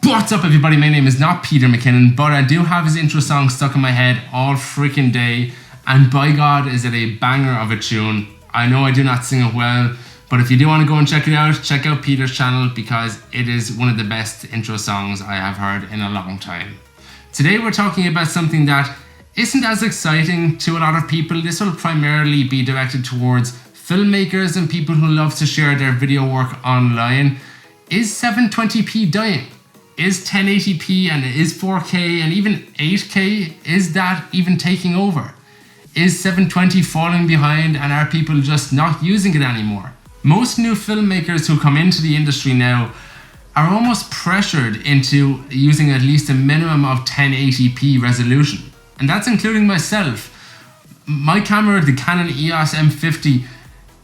What's up everybody, my name is not Peter McKinnon, but I do have his intro song stuck in my head all freaking day, and by God is it a banger of a tune. I know I do not sing it well, but if you do want to go and check it out, check out Peter's channel because it is one of the best intro songs I have heard in a long time. Today we're talking about something that isn't as exciting to a lot of people. This will primarily be directed towards filmmakers and people who love to share their video work online. Is 720p dying? Is 1080p and is 4K and even 8K, is that even taking over? Is 720 falling behind and are people just not using it anymore? Most new filmmakers who come into the industry now are almost pressured into using at least a minimum of 1080p resolution. And that's including myself. My camera, the Canon EOS M50,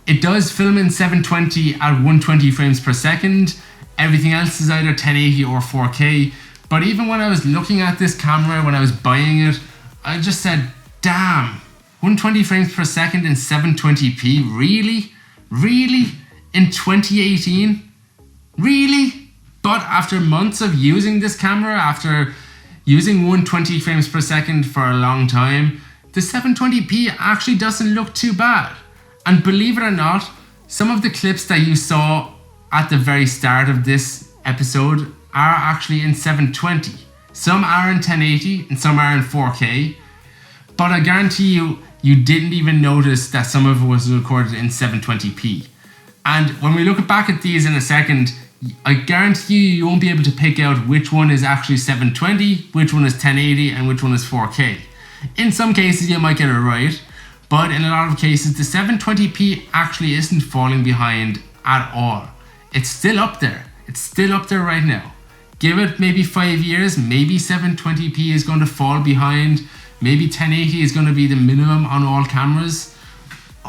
it does film in 720 at 120 frames per second. Everything else is either 1080 or 4K. But even when I was looking at this camera, when I was buying it, I just said, damn, 120 frames per second in 720p, really? Really? In 2018? Really? But after months of using this camera, after using 120 frames per second for a long time, the 720p actually doesn't look too bad. And believe it or not, some of the clips that you saw at the very start of this episode are actually in 720. Some are in 1080 and some are in 4K. But I guarantee you didn't even notice that some of it was recorded in 720p. And when we look back at these in a second, I guarantee you won't be able to pick out which one is actually 720, which one is 1080 and which one is 4K. In some cases you might get it right, but in a lot of cases the 720p actually isn't falling behind at all. It's still up there. It's still up there right now. Give it maybe 5 years, maybe 720p is going to fall behind. Maybe 1080 is going to be the minimum on all cameras.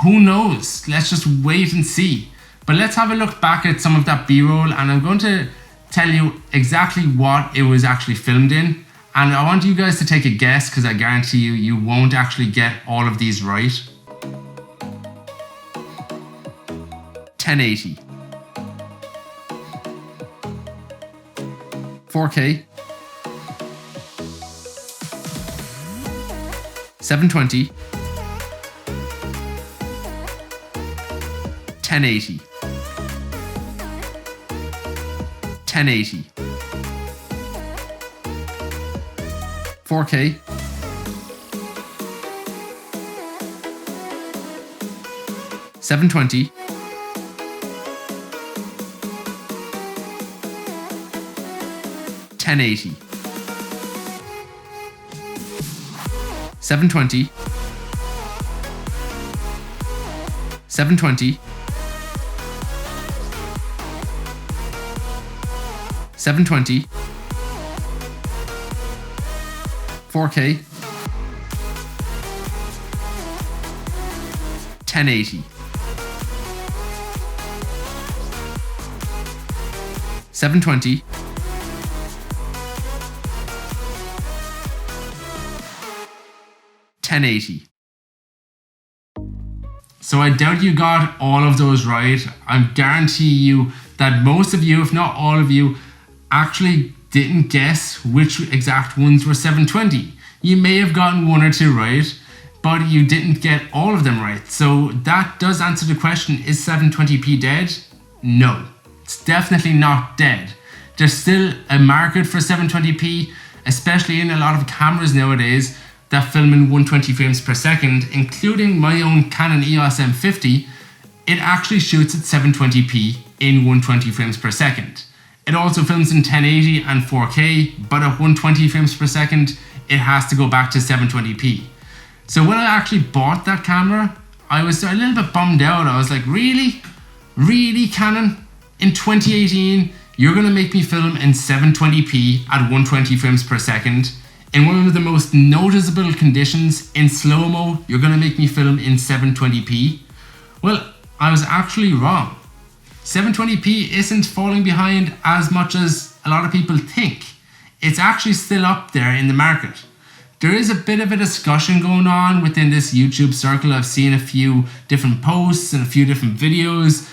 Who knows? Let's just wait and see. But let's have a look back at some of that B-roll, and I'm going to tell you exactly what it was actually filmed in. And I want you guys to take a guess because I guarantee you won't actually get all of these right. 1080. 4K, 720, 1080, 1080, 4K, 720, 1080, 720, 720, 720, 4K, 1080, 720, 1080. So I doubt you got all of those right. I guarantee you that most of you, if not all of you, actually didn't guess which exact ones were 720. You may have gotten one or two right, but you didn't get all of them right. So that does answer the question, is 720p dead? No, it's definitely not dead. There's still a market for 720p, especially in a lot of cameras nowadays that film in 120 frames per second, including my own Canon EOS M50. It actually shoots at 720p in 120 frames per second. It also films in 1080 and 4K, but at 120 frames per second, it has to go back to 720p. So when I actually bought that camera, I was a little bit bummed out. I was like, really? Really, Canon? In 2018, you're gonna make me film in 720p at 120 frames per second. In one of the most noticeable conditions, in slow-mo, you're gonna make me film in 720p. Well, I was actually wrong. 720p isn't falling behind as much as a lot of people think. It's actually still up there in the market. There is a bit of a discussion going on within this YouTube circle. I've seen a few different posts and a few different videos.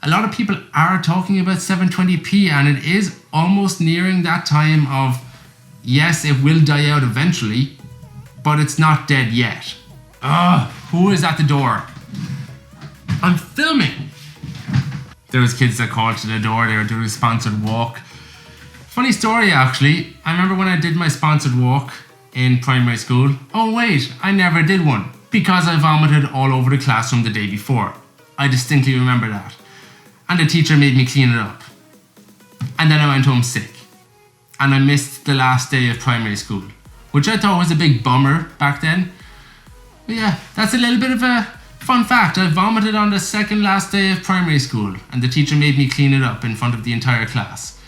A lot of people are talking about 720p, and it is almost nearing that time of, yes, it will die out eventually, but it's not dead yet. Who is at the door? I'm filming. There was kids that called to the door. They were doing a sponsored walk. Funny story, actually. I remember when I did my sponsored walk in primary school. Oh wait, I never did one because I vomited all over the classroom the day before. I distinctly remember that. And the teacher made me clean it up. And then I went home sick. And I missed the last day of primary school, which I thought was a big bummer back then. But yeah, that's a little bit of a fun fact. I vomited on the second last day of primary school, and the teacher made me clean it up in front of the entire class.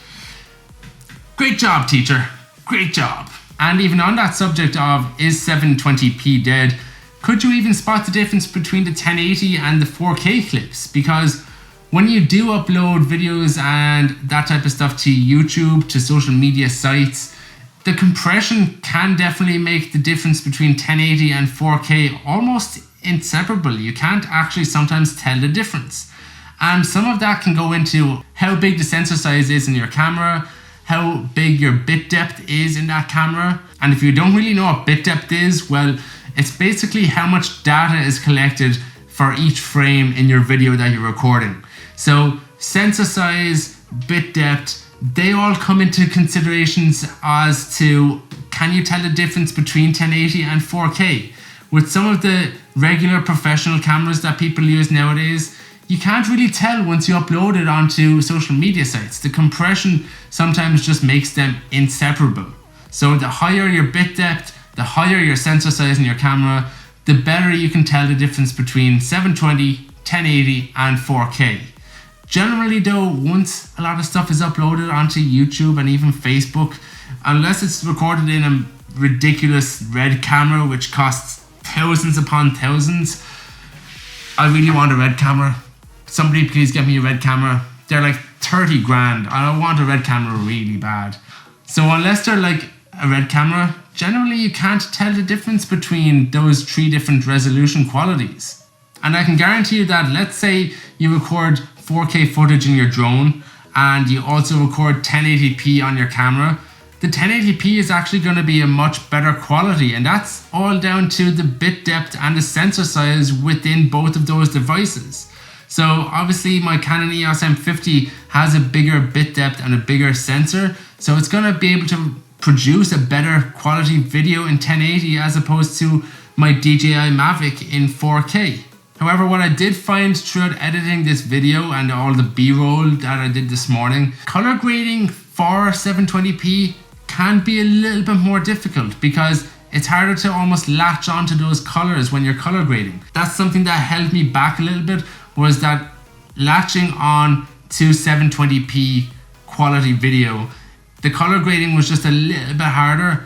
Great job, teacher. Great job. And even on that subject of, is 720p dead, could you even spot the difference between the 1080 and the 4K clips? Because when you do upload videos and that type of stuff to YouTube, to social media sites, the compression can definitely make the difference between 1080 and 4K almost inseparable. You can't actually sometimes tell the difference. And some of that can go into how big the sensor size is in your camera, how big your bit depth is in that camera. And if you don't really know what bit depth is, well, it's basically how much data is collected for each frame in your video that you're recording. So sensor size, bit depth, they all come into considerations as to, can you tell the difference between 1080 and 4K? With some of the regular professional cameras that people use nowadays, you can't really tell once you upload it onto social media sites. The compression sometimes just makes them inseparable. So the higher your bit depth, the higher your sensor size in your camera, the better you can tell the difference between 720, 1080 and 4K. Generally though, once a lot of stuff is uploaded onto YouTube and even Facebook, unless it's recorded in a ridiculous red camera which costs thousands upon thousands, I really want a red camera. Somebody please get me a red camera. They're like 30 grand. I want a red camera really bad. So unless they're like a red camera, generally you can't tell the difference between those three different resolution qualities. And I can guarantee you that, let's say you record 4K footage in your drone and you also record 1080p on your camera, the 1080p is actually going to be a much better quality, and that's all down to the bit depth and the sensor size within both of those devices. So obviously my Canon EOS M50 has a bigger bit depth and a bigger sensor, so it's going to be able to produce a better quality video in 1080 as opposed to my DJI Mavic in 4K. However, what I did find throughout editing this video and all the B-roll that I did this morning, color grading for 720p can be a little bit more difficult because it's harder to almost latch onto those colors when you're color grading. That's something that held me back a little bit, was that latching on to 720p quality video. The color grading was just a little bit harder.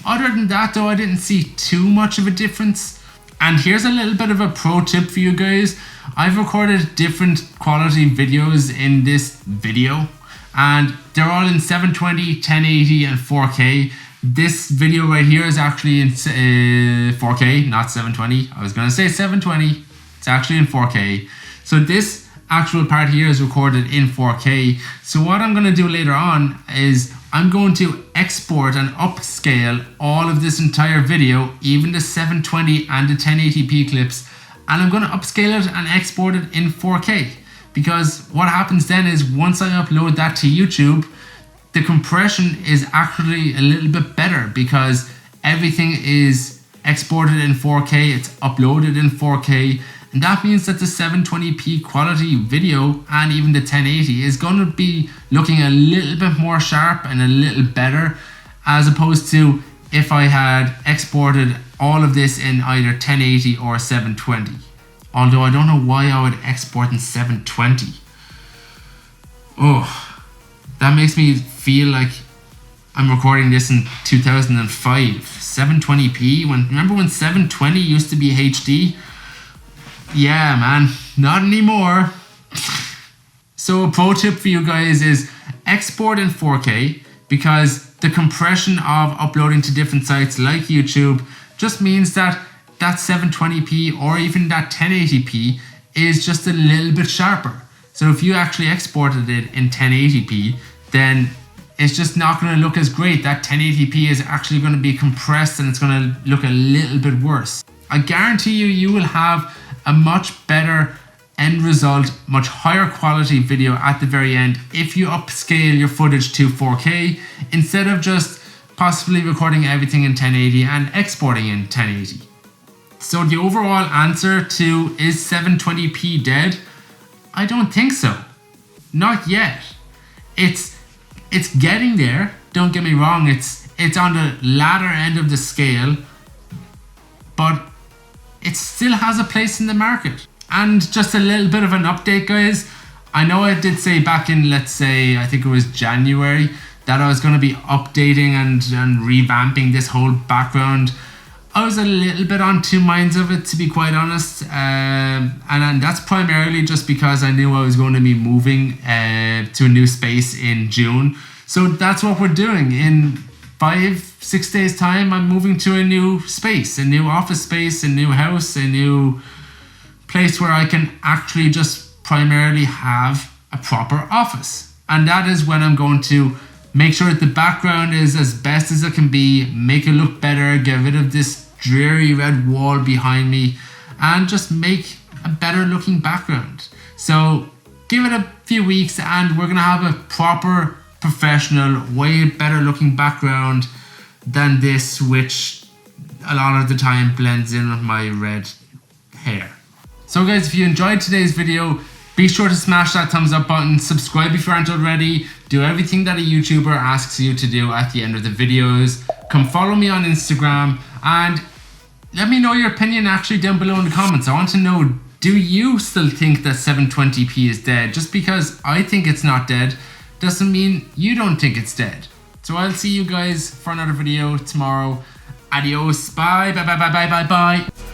Other than that though, I didn't see too much of a difference. And here's a little bit of a pro tip for you guys. I've recorded different quality videos in this video and they're all in 720, 1080 and 4K. This video right here is actually in 4K, not 720. I was gonna say 720. It's actually in 4K. So this actual part here is recorded in 4K. So what I'm gonna do later on is I'm going to export and upscale all of this entire video, even the 720 and the 1080p clips, and I'm gonna upscale it and export it in 4K. Because what happens then is once I upload that to YouTube, the compression is actually a little bit better because everything is exported in 4K, it's uploaded in 4K, and that means that the 720p quality video and even the 1080 is going to be looking a little bit more sharp and a little better, as opposed to if I had exported all of this in either 1080 or 720. Although I don't know why I would export in 720. Oh, that makes me feel like I'm recording this in 2005. 720p, remember when 720 used to be HD? Yeah, man, not anymore. So a pro tip for you guys is export in 4K, because the compression of uploading to different sites like YouTube just means that 720p or even that 1080p is just a little bit sharper. So if you actually exported it in 1080p, then it's just not going to look as great. That 1080p is actually going to be compressed and it's going to look a little bit worse. I guarantee you will have a much better end result, much higher quality video at the very end if you upscale your footage to 4K instead of just possibly recording everything in 1080 and exporting in 1080. So the overall answer to is 720p dead? I don't think so. Not yet. It's getting there. Don't get me wrong. It's on the latter end of the scale, but it still has a place in the market. And just a little bit of an update, guys. I know I did say back in, let's say, I think it was January, that I was going to be updating and revamping this whole background. I was a little bit on two minds of it, to be quite honest. And that's primarily just because I knew I was going to be moving to a new space in June. So that's what we're doing. In 5-6 days time, I'm moving to a new space, a new office space, a new house, a new place where I can actually just primarily have a proper office. And that is when I'm going to make sure that the background is as best as it can be, make it look better, get rid of this dreary red wall behind me, and just make a better looking background. So give it a few weeks and we're gonna have a proper, professional, way better looking background than this, which a lot of the time blends in with my red hair. So guys, if you enjoyed today's video, be sure to smash that thumbs up button, subscribe if you aren't already, do everything that a YouTuber asks you to do at the end of the videos, come follow me on Instagram, and let me know your opinion actually down below in the comments. I want to know, do you still think that 720p is dead? Just because I think it's not dead doesn't mean you don't think it's dead. So I'll see you guys for another video tomorrow. Adios, bye, bye, bye, bye, bye, bye, bye.